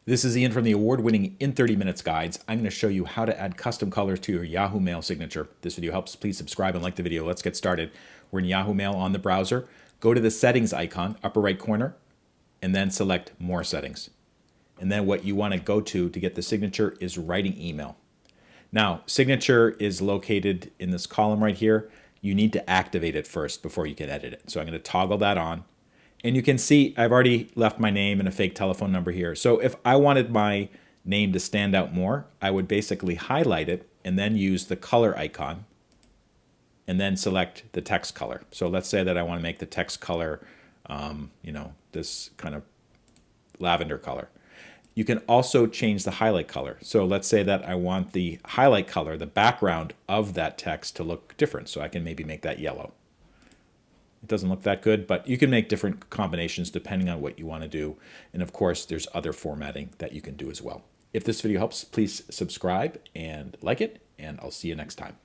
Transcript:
This is Ian from the award-winning In 30 Minutes Guides. I'm going to show you how to add custom colors to your Yahoo Mail signature. If this video helps, please subscribe and like the video. Let's get started. We're in Yahoo Mail on the browser. Go to the settings icon, upper right corner, and then select More Settings. And then what you want to go to get the signature is writing email. Now, signature is located in this column right here. You need to activate it first before you can edit it. So I'm going to toggle that on. And you can see I've already left my name and a fake telephone number here. So if I wanted my name to stand out more, I would basically highlight it and then use the color icon and then select the text color. So let's say that I want to make the text color, this kind of lavender color. You can also change the highlight color. So let's say that I want the highlight color, the background of that text to look different. So I can maybe make that yellow. It doesn't look that good, but you can make different combinations depending on what you want to do. And of course, there's other formatting that you can do as well. If this video helps, please subscribe and like it, and I'll see you next time.